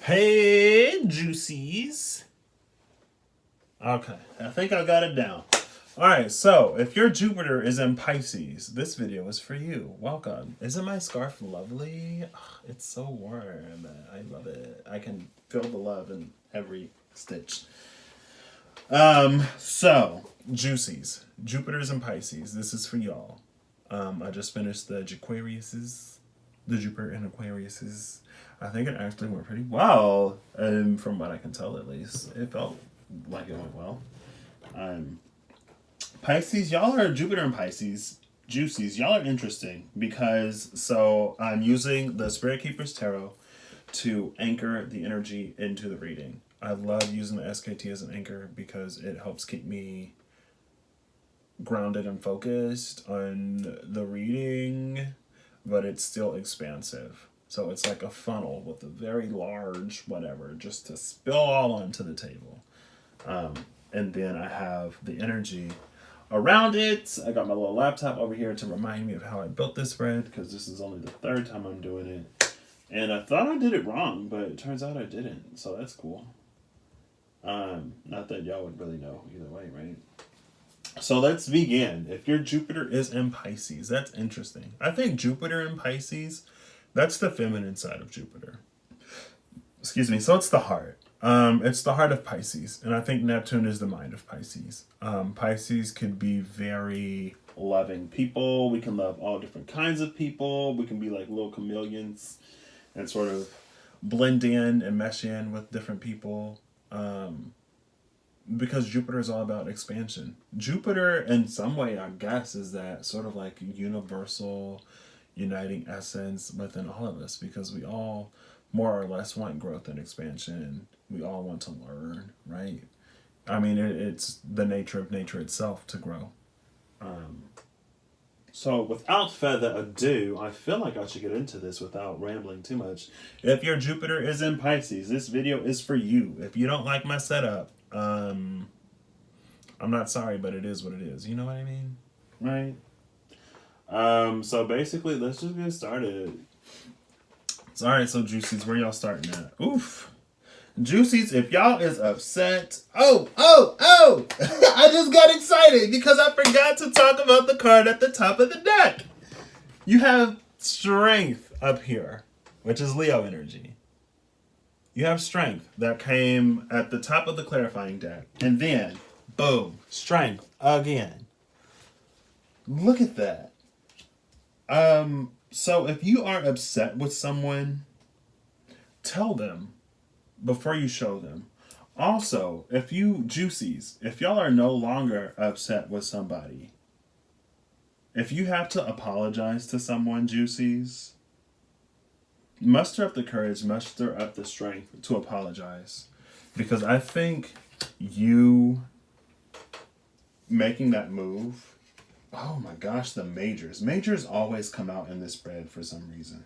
Hey, Juicies. Okay, I think I got it down. All right, so if your Jupiter is in Pisces, this video is for you. Welcome. Isn't my scarf lovely? Ugh, it's so warm. I love it. I can feel the love in every stitch. So Juicies, Jupiter's in Pisces. This is for y'all. I just finished the Aquariuses, the Jupiter and Aquariuses. I think it actually went pretty well, from what I can tell at least. It felt like it went well. Pisces, y'all are Jupiter and Pisces. Juicies, y'all are interesting because I'm using the Spirit Keepers Tarot to anchor the energy into the reading. I love using the SKT as an anchor because it helps keep me grounded and focused on the reading, but it's still expansive. So it's like a funnel with a very large whatever just to spill all onto the table. And then I have the energy around it. I got my little laptop over here to remind me of how I built this spread because this is only the third time I'm doing it. And I thought I did it wrong, but it turns out I didn't. So that's cool. Not that y'all would really know either way, right? So let's begin. If your Jupiter is in Pisces, that's interesting. I think Jupiter in Pisces, that's the feminine side of Jupiter. Excuse me. So it's the heart. It's the heart of Pisces. And I think Neptune is the mind of Pisces. Pisces could be very loving people. We can love all different kinds of people. We can be like little chameleons and sort of blend in and mesh in with different people. Because Jupiter is all about expansion. Jupiter, in some way, I guess, is that sort of like universal uniting essence within all of us because we all more or less want growth and expansion. We all want to learn, right? I mean, it's the nature of nature itself to grow. So without further ado, I feel like I should get into this without rambling too much. If your Jupiter is in Pisces, this video is for you. If you don't like my setup, I'm not sorry, but it is what it is. You know what I mean? Right? So basically, let's just get started. All right, so Juicies, where y'all starting at? Oof. Juicies, if y'all is upset, I just got excited because I forgot to talk about the card at the top of the deck. You have strength up here, which is Leo energy. You have strength that came at the top of the clarifying deck. And then, boom, strength again. Look at that. So if you are upset with someone, tell them before you show them. Also, if you Juicies, if y'all are no longer upset with somebody, if you have to apologize to someone, Juicies, muster up the courage, muster up the strength to apologize. Because I think you making that move, oh my gosh, the majors. Majors always come out in this spread for some reason.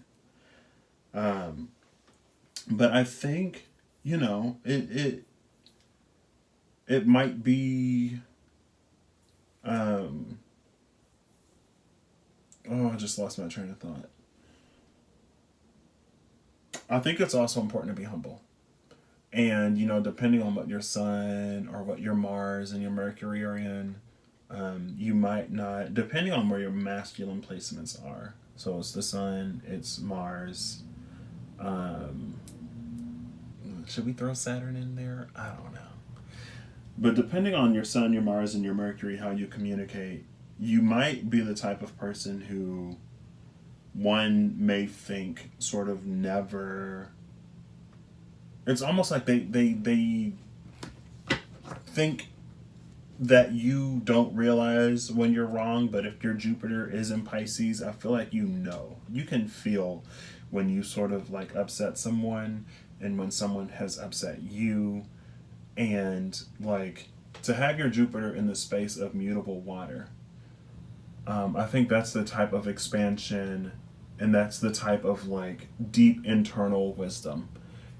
But I think, it might be, I just lost my train of thought. I think it's also important to be humble. And, depending on what your sun or what your Mars and your Mercury are in, you might not, depending on where your masculine placements are. So it's the sun, it's Mars. Should we throw Saturn in there? I don't know. But depending on your sun, your Mars, and your Mercury, how you communicate, you might be the type of person who one may think sort of never. It's almost like they think that you don't realize when you're wrong, but if your Jupiter is in Pisces, I feel like you can feel when you sort of like upset someone and when someone has upset you, and like to have your Jupiter in the space of mutable water. I think that's the type of expansion and that's the type of like deep internal wisdom.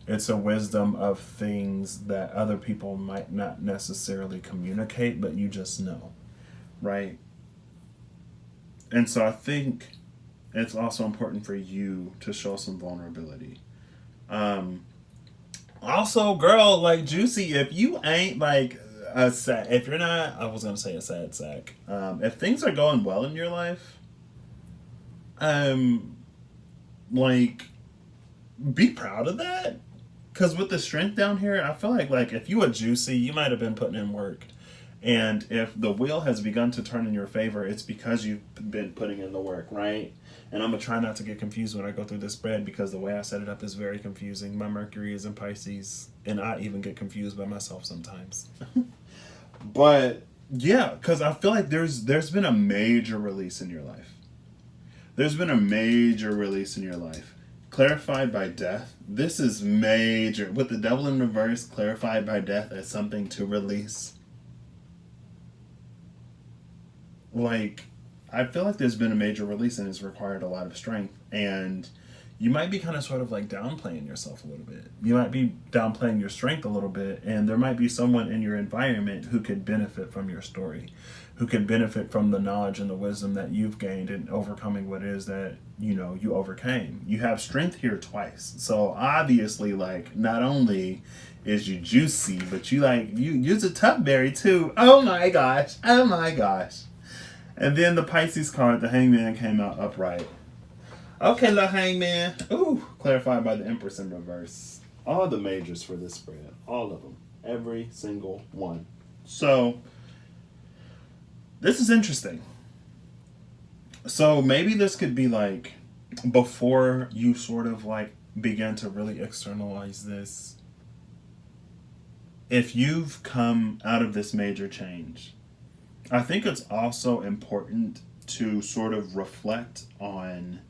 It's a wisdom of things that other people might not necessarily communicate, but you just know, right? And so I think it's also important for you to show some vulnerability. also, girl, like Juicy, if you ain't like a sad, if you're not, I was gonna say a sad sack. If things are going well in your life, um, like be proud of that. Cause with the strength down here, I feel like if you a Juicy, you might have been putting in work. And if the wheel has begun to turn in your favor, it's because you've been putting in the work, right? And I'm gonna try not to get confused when I go through this spread because the way I set it up is very confusing. My Mercury is in Pisces, and I even get confused by myself sometimes. But yeah, because I feel like there's been a major release in your life. There's been a major release in your life. Clarified by death. This is major. With the devil in reverse, clarified by death as something to release. Like, I feel like there's been a major release and it's required a lot of strength. And you might be kind of sort of like downplaying yourself a little bit. You might be downplaying your strength a little bit. And there might be someone in your environment who could benefit from your story, who could benefit from the knowledge and the wisdom that you've gained in overcoming what it is that, you overcame. You have strength here twice. So obviously, like, not only is you juicy, but you use a tough berry too. Oh my gosh. Oh my gosh. And then the Pisces card, the Hangman, came out upright. Okay, the Hangman. Ooh, clarified by the Empress in reverse. All the majors for this spread. All of them. Every single one. So, this is interesting. So, maybe this could be like, before you sort of like begin to really externalize this, if you've come out of this major change, I think it's also important to sort of reflect on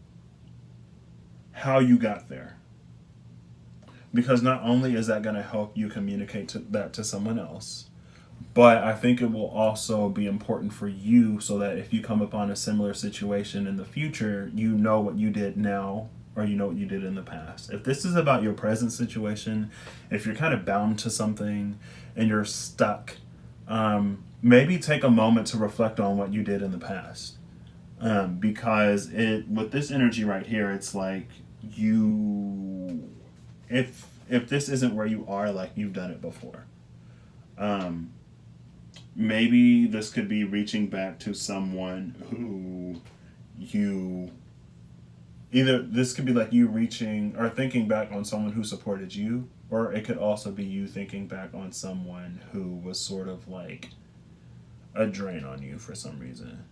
how you got there. Because not only is that going to help you communicate that to someone else, but I think it will also be important for you so that if you come upon a similar situation in the future, you know what you did now or you know what you did in the past. If this is about your present situation, if you're kind of bound to something and you're stuck, maybe take a moment to reflect on what you did in the past. Because with this energy right here, it's like if this isn't where you are, like you've done it before. Maybe this could be reaching back to someone who either this could be like you reaching or thinking back on someone who supported you, or it could also be you thinking back on someone who was sort of like a drain on you for some reason.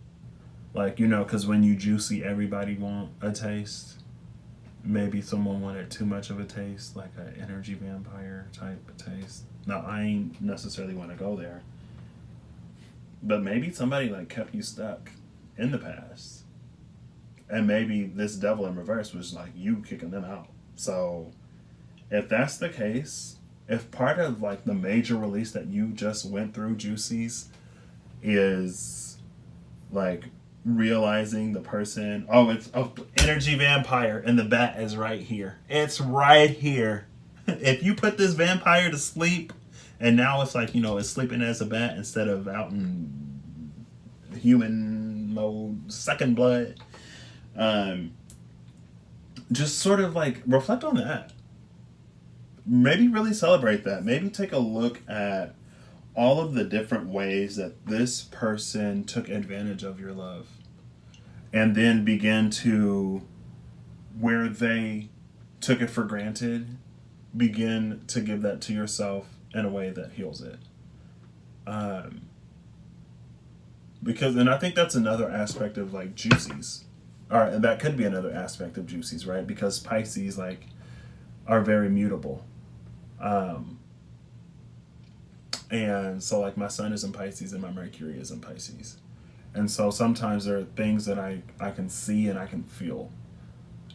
Like, because when you juicy, everybody want a taste. Maybe someone wanted too much of a taste, like an energy vampire type of taste. Now, I ain't necessarily want to go there. But maybe somebody like kept you stuck in the past. And maybe this devil in reverse was like you kicking them out. So if that's the case, if part of like the major release that you just went through, Juicies, is like realizing the person, it's energy vampire and the bat is right here. It's right here. If you put this vampire to sleep and now it's like, it's sleeping as a bat instead of out in human mode, sucking blood. Just sort of like reflect on that. Maybe really celebrate that. Maybe take a look at all of the different ways that this person took advantage of your love. And then begin to, where they took it for granted, begin to give that to yourself in a way that heals it. And I think that's another aspect of like Juicies. Or that could be another aspect of Juicies, right? Because Pisces like are very mutable. And so like my sun is in Pisces and my Mercury is in Pisces. And so sometimes there are things that I can see and I can feel.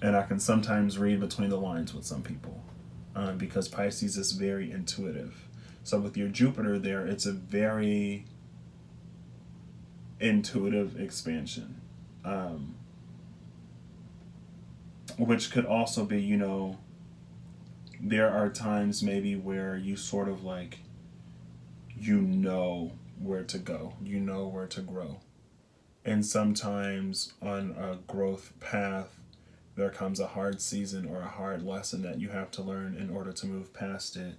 And I can sometimes read between the lines with some people. Because Pisces is very intuitive. So with your Jupiter there, it's a very intuitive expansion. Which could also be, there are times maybe where you sort of like, where to go, where to grow. And sometimes on a growth path, there comes a hard season or a hard lesson that you have to learn in order to move past it.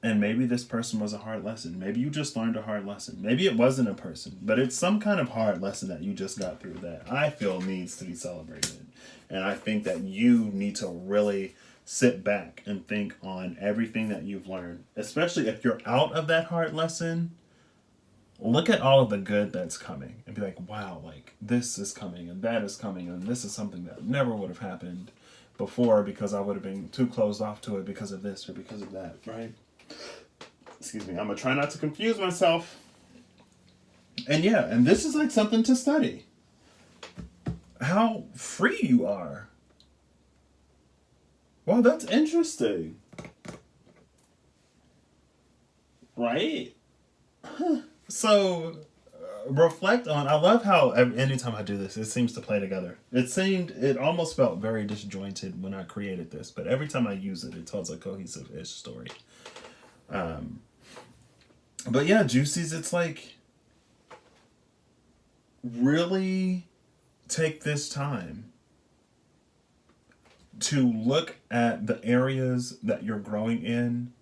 And maybe this person was a hard lesson. Maybe you just learned a hard lesson. Maybe it wasn't a person, but it's some kind of hard lesson that you just got through that I feel needs to be celebrated. And I think that you need to really sit back and think on everything that you've learned, especially if you're out of that hard lesson. Look at all of the good that's coming and be like, wow, like this is coming and that is coming and this is something that never would have happened before because I would have been too closed off to it because of this or because of that, right? Excuse me. I'm going to try not to confuse myself. And yeah, and this is like something to study. How free you are. Wow, that's interesting. Right? So reflect on. I love how anytime I do this, it seems to play together. It almost felt very disjointed when I created this, but every time I use it, it tells a cohesive-ish story. But yeah, Jusces, it's like really take this time to look at the areas that you're growing in,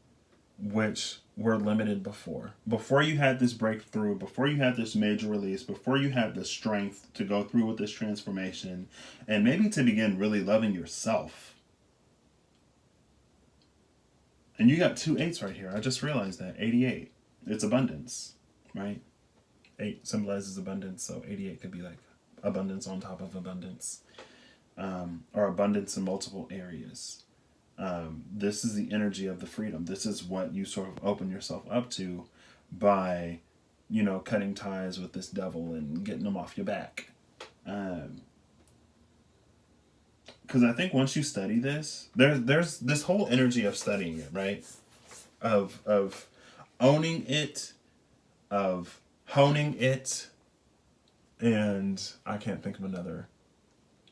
which were limited before. Before you had this breakthrough, before you had this major release, before you had the strength to go through with this transformation, and maybe to begin really loving yourself. And you got 2 8s right here. I just realized that. 88. It's abundance, right? 8 symbolizes abundance, so 88 could be like abundance on top of abundance. Or abundance in multiple areas. This is the energy of the freedom. This is what you sort of open yourself up to by, cutting ties with this devil and getting them off your back. Because I think once you study this, there's this whole energy of studying it, right? Of owning it, of honing it, and I can't think of another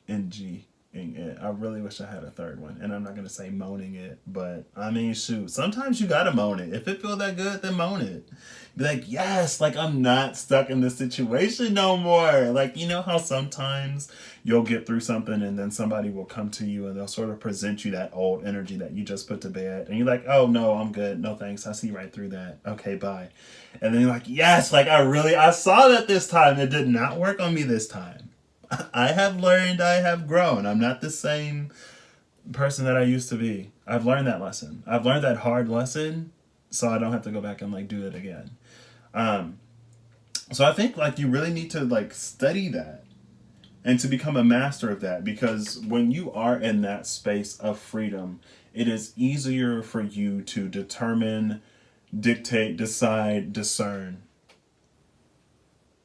NG in it. I really wish I had a third one. And I'm not going to say moaning it, but I mean, shoot, sometimes you got to moan it. If it feels that good, then moan it. Be like, yes, like I'm not stuck in this situation no more. Like, you know how sometimes you'll get through something and then somebody will come to you and they'll sort of present you that old energy that you just put to bed. And you're like, oh no, I'm good. No thanks. I see right through that. Okay, bye. And then you're like, yes, like I saw that this time. It did not work on me this time. I have learned, I have grown. I'm not the same person that I used to be. I've learned that lesson. I've learned that hard lesson, so I don't have to go back and like do it again. So I think like you really need to like study that and to become a master of that, because when you are in that space of freedom, it is easier for you to determine, dictate, decide, discern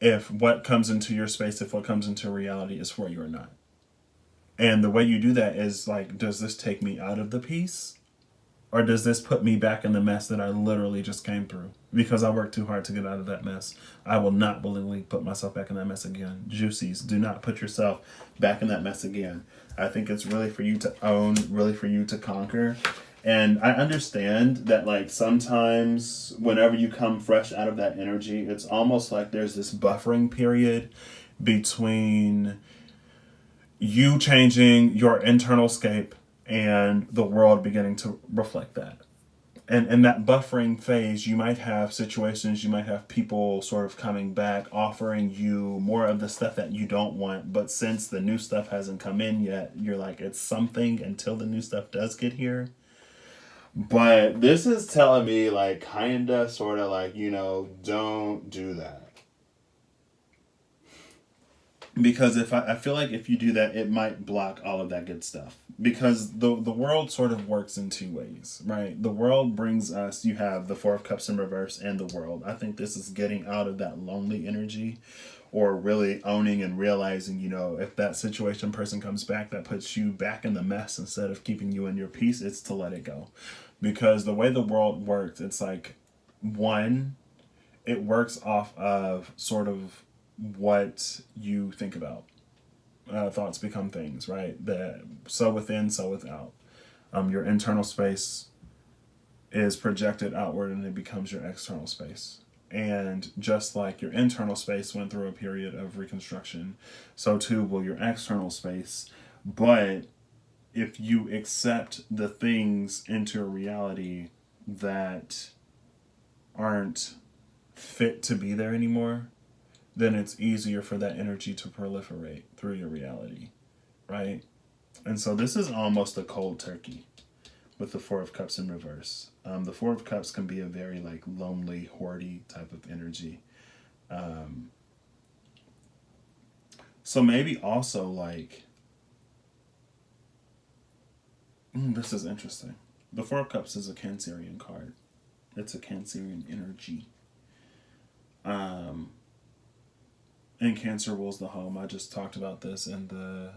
if what comes into your space, if what comes into reality is for you or not. And the way you do that is like, does this take me out of the peace? Or does this put me back in the mess that I literally just came through? Because I worked too hard to get out of that mess. I will not willingly put myself back in that mess again. Jusces, do not put yourself back in that mess again. I think it's really for you to own, really for you to conquer. And I understand that like sometimes whenever you come fresh out of that energy, it's almost like there's this buffering period between you changing your internal scape and the world beginning to reflect that. And in that buffering phase, you might have situations, you might have people sort of coming back, offering you more of the stuff that you don't want. But since the new stuff hasn't come in yet, you're like, it's something until the new stuff does get here. But this is telling me like, kinda, sort of like, don't do that. Because if I feel like if you do that, it might block all of that good stuff. Because the world sort of works in 2 ways, right? The world brings us, you have the 4 of Cups in reverse and the world. I think this is getting out of that lonely energy, or really owning and realizing, if that situation person comes back that puts you back in the mess instead of keeping you in your peace, it's to let it go. Because the way the world works, it's like, one, it works off of sort of what you think about. Thoughts become things, right? That so within, so without. Your internal space is projected outward and it becomes your external space. And just like your internal space went through a period of reconstruction, so too will your external space. But if you accept the things into reality that aren't fit to be there anymore, then it's easier for that energy to proliferate through your reality, right? And so this is almost a cold turkey with the Four of Cups in reverse. The Four of Cups can be a very like lonely, hoardy type of energy. So maybe also like, this is interesting. The Four of Cups is a Cancerian card. It's a Cancerian energy. And Cancer rules the home. I just talked about this in the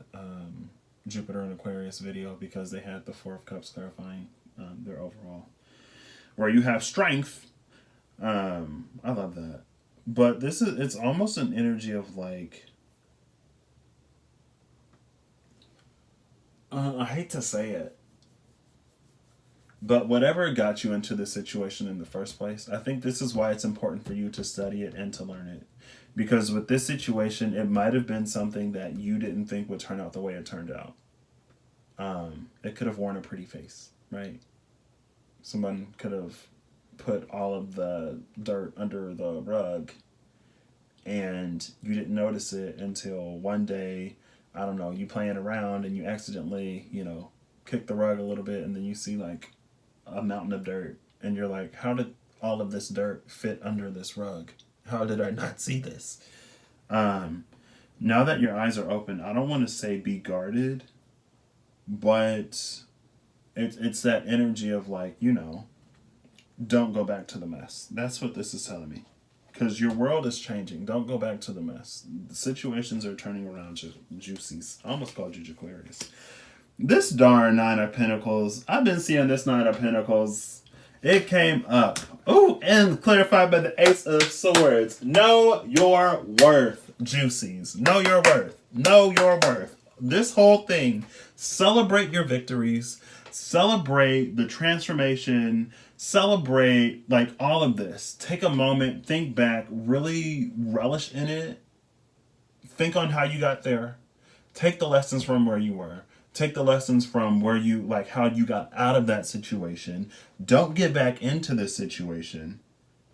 Jupiter and Aquarius video because they had the Four of Cups clarifying their overall. Where you have strength. I love that. But it's almost an energy of like, I hate to say it, but whatever got you into this situation in the first place, I think this is why it's important for you to study it and to learn it. Because with this situation, it might have been something that you didn't think would turn out the way it turned out. It could have worn a pretty face, right? Someone could have put all of the dirt under the rug and you didn't notice it until one day, I don't know, you playing around and you accidentally, kick the rug a little bit and then you see like a mountain of dirt and you're like, how did all of this dirt fit under this rug? How did I not see this? Now that your eyes are open, I don't want to say be guarded, but it's that energy of like, don't go back to the mess. That's what this is telling me. Because your world is changing. Don't go back to the mess. The situations are turning around. Jusces. I almost called you Aquarius. This darn Nine of Pentacles. I've been seeing this Nine of Pentacles. It came up. Oh, and clarified by the Ace of Swords. Know your worth, Jusces. Know your worth. Know your worth. This whole thing. Celebrate your victories. Celebrate the transformation. Celebrate like all of this. Take a moment. Think back. Really relish in it. Think on how you got there. Take the lessons from where you were. Take the lessons from where you, like how you got out of that situation. Don't get back into this situation.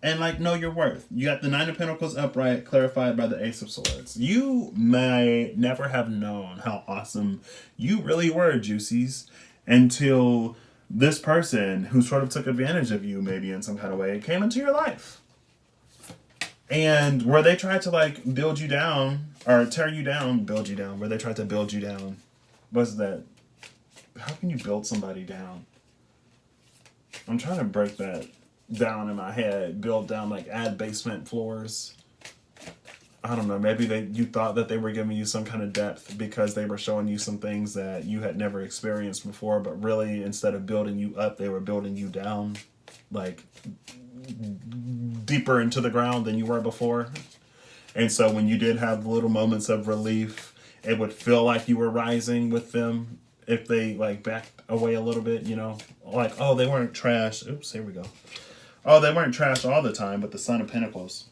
And like know your worth. You got the Nine of Pentacles upright, clarified by the Ace of Swords. You may never have known how awesome you really were, Jusces, until this person who sort of took advantage of you maybe in some kind of way came into your life. And where they tried to like build you down or tear you down, build you down, where they tried to build you down. What's that? How can you build somebody down? I'm trying to break that down in my head. Build down, like add basement floors. I don't know. Maybe you thought that they were giving you some kind of depth because they were showing you some things that you had never experienced before. But really, instead of building you up, they were building you down, like deeper into the ground than you were before. And so when you did have little moments of relief, it would feel like you were rising with them if they like backed away a little bit, like, oh, they weren't trash. Oops, here we go. Oh, they weren't trash all the time, but the Son of Pentacles.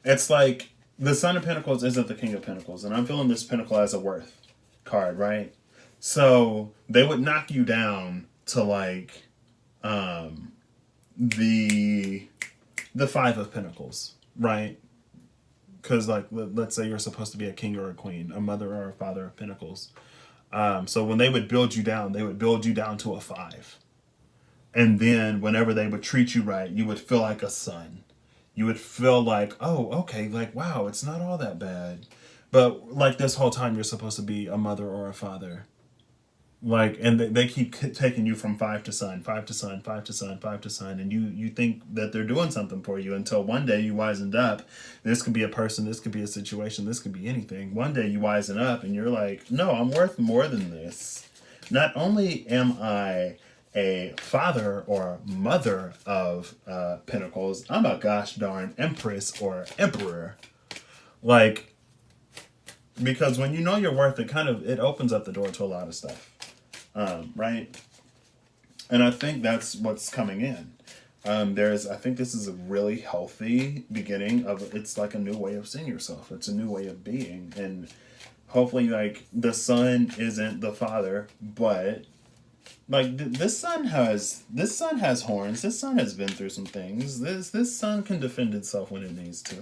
It's like the Son of Pentacles isn't the King of Pentacles, and I'm feeling this Pentacle as a worth card, right? So they would knock you down to like the Five of Pentacles, right? Because like let's say you're supposed to be a king or a queen, a mother or a father of pentacles. So when they would build you down to a 5. And then whenever they would treat you right, you would feel like a son. You would feel like, oh, okay, like, wow, it's not all that bad. But like this whole time you're supposed to be a mother or a father. Like, and they keep taking you from 5 to son, 5 to son, 5 to son, 5 to son. And you think that they're doing something for you until one day you wisened up. This could be a person. This could be a situation. This could be anything. One day you wisen up and you're like, no, I'm worth more than this. Not only am I a father or mother of pentacles, I'm a gosh darn empress or emperor. Like, because when you know your worth, it opens up the door to a lot of stuff. Right? And I think that's what's coming in. I think this is a really healthy beginning of, it's like a new way of seeing yourself. It's a new way of being. And hopefully like the son isn't the father, but Like this sun has horns. This sun has been through some things. This sun can defend itself when it needs to.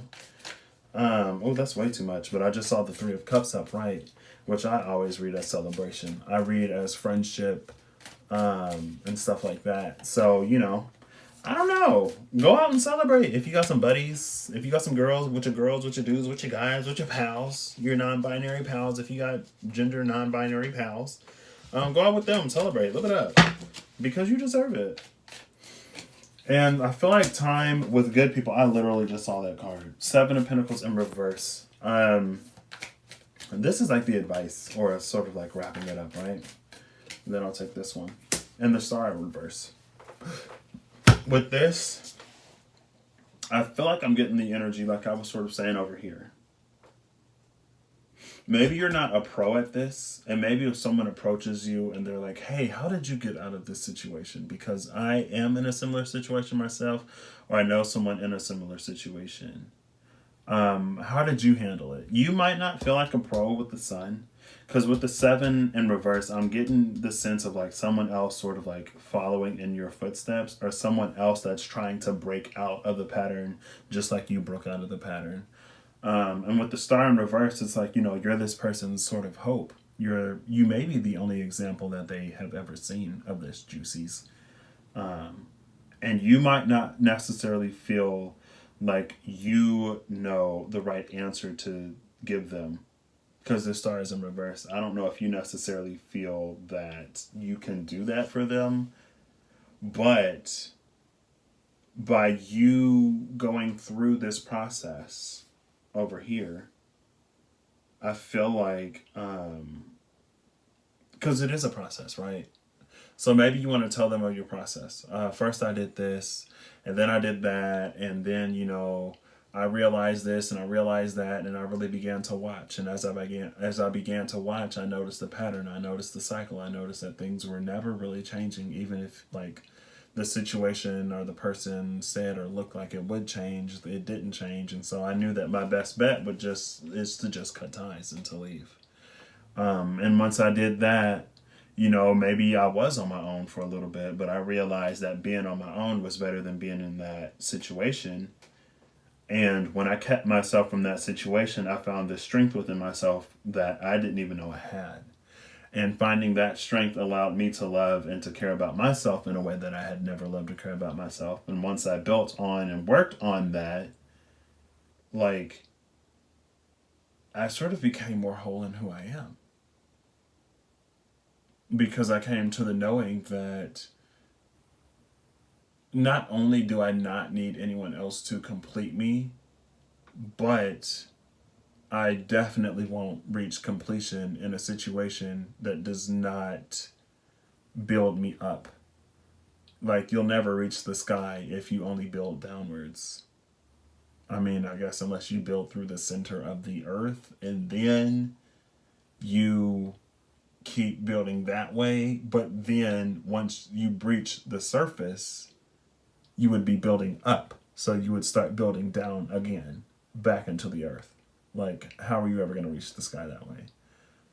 Oh, that's way too much. But I just saw the Three of Cups up right, which I always read as celebration. I read as friendship, and stuff like that. So I don't know. Go out and celebrate. If you got some buddies, if you got some girls, with your dudes, with your guys, with your pals, your non-binary pals. If you got gender non-binary pals, go out with them, celebrate, live it up, because you deserve it. And I feel like time with good people. I literally just saw that card, Seven of Pentacles in reverse. And this is like the advice, or sort of like wrapping it up, right? And then I'll take this one, and the Star in reverse. With this, I feel like I'm getting the energy like I was sort of saying over here. Maybe you're not a pro at this, and maybe if someone approaches you and they're like, hey, how did you get out of this situation? Because I am in a similar situation myself, or I know someone in a similar situation. How did you handle it? You might not feel like a pro with the sun, because with the Seven in reverse, I'm getting the sense of like someone else sort of like following in your footsteps, or someone else that's trying to break out of the pattern just like you broke out of the pattern. And with the Star in reverse, it's like, you're this person's sort of hope. You may be the only example that they have ever seen of this, Jusces. And you might not necessarily feel like you know the right answer to give them, because the Star is in reverse. I don't know if you necessarily feel that you can do that for them, but by you going through this process over here, I feel like, because it is a process, right? So maybe you want to tell them of your process. First I did this, and then I did that, and then, I realized this and I realized that, and I really began to watch. And as I began to watch, I noticed the pattern, I noticed the cycle, I noticed that things were never really changing, even if like the situation or the person said or looked like it would change, it didn't change. And so I knew that my best bet is to just cut ties and to leave. And once I did that, maybe I was on my own for a little bit, but I realized that being on my own was better than being in that situation. And when I kept myself from that situation, I found this strength within myself that I didn't even know I had. And finding that strength allowed me to love and to care about myself in a way that I had never loved or care about myself. And once I built on and worked on that, like, I sort of became more whole in who I am. Because I came to the knowing that not only do I not need anyone else to complete me, but I definitely won't reach completion in a situation that does not build me up. Like, you'll never reach the sky if you only build downwards. I mean, I guess unless you build through the center of the earth and then you keep building that way. But then once you breach the surface, you would be building up. So you would start building down again, back into the earth. Like, how are you ever going to reach the sky that way?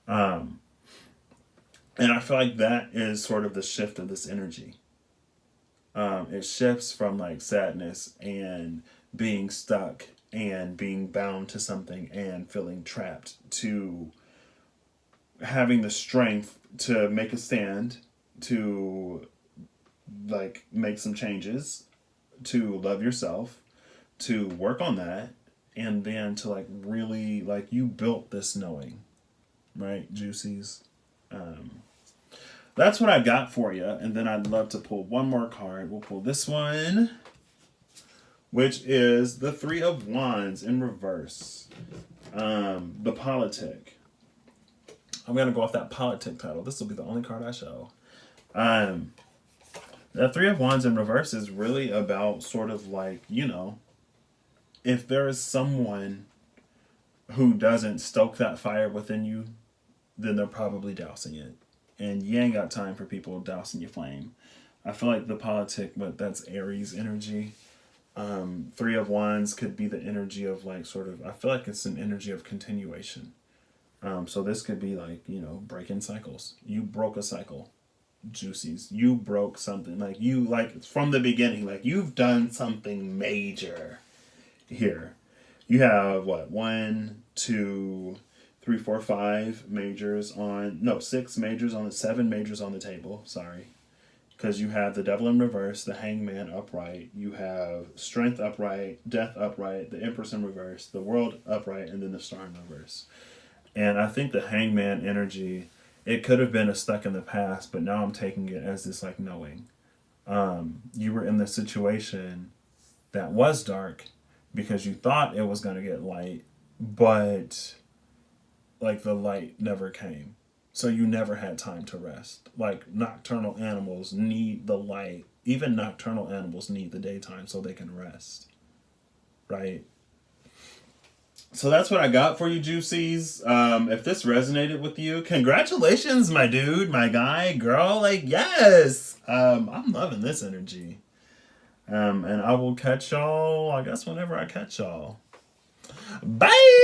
And I feel like that is sort of the shift of this energy. It shifts from like sadness and being stuck and being bound to something and feeling trapped, to having the strength to make a stand, to like make some changes, to love yourself, to work on that, and then to like really, like, you built this knowing, right, Jusces? That's what I got for you. And then I'd love to pull one more card. We'll pull this one, which is the Three of Wands in reverse. The Politic. I'm going to go off that Politic title. This will be the only card I show. The Three of Wands in reverse is really about sort of like, if there is someone who doesn't stoke that fire within you, then they're probably dousing it. And you ain't got time for people dousing your flame. I feel like the Politic, but that's Aries energy. Three of Wands could be the energy of like sort of, I feel like it's an energy of continuation. So this could be like, breaking cycles. You broke a cycle. Jusces. You broke something. Like, you, like, from the beginning, like, you've done something major here. You have, what, 1, 2, 3, 4, 5 majors on, no, 6 majors on the, 7 majors on the table. Sorry. Because you have the Devil in reverse, the Hangman upright, you have Strength upright, Death upright, the Empress in reverse, the World upright, and then the Star in reverse. And I think the Hangman energy, it could have been a stuck in the past, but now I'm taking it as this, like, knowing. You were in the situation that was dark because you thought it was going to get light, but, like, the light never came. So you never had time to rest. Like, nocturnal animals need the light. Even nocturnal animals need the daytime so they can rest. Right? So that's what I got for you, Juicies. If this resonated with you, congratulations, my dude, my guy, girl. Like, yes. I'm loving this energy. And I will catch y'all, I guess, whenever I catch y'all. Bye!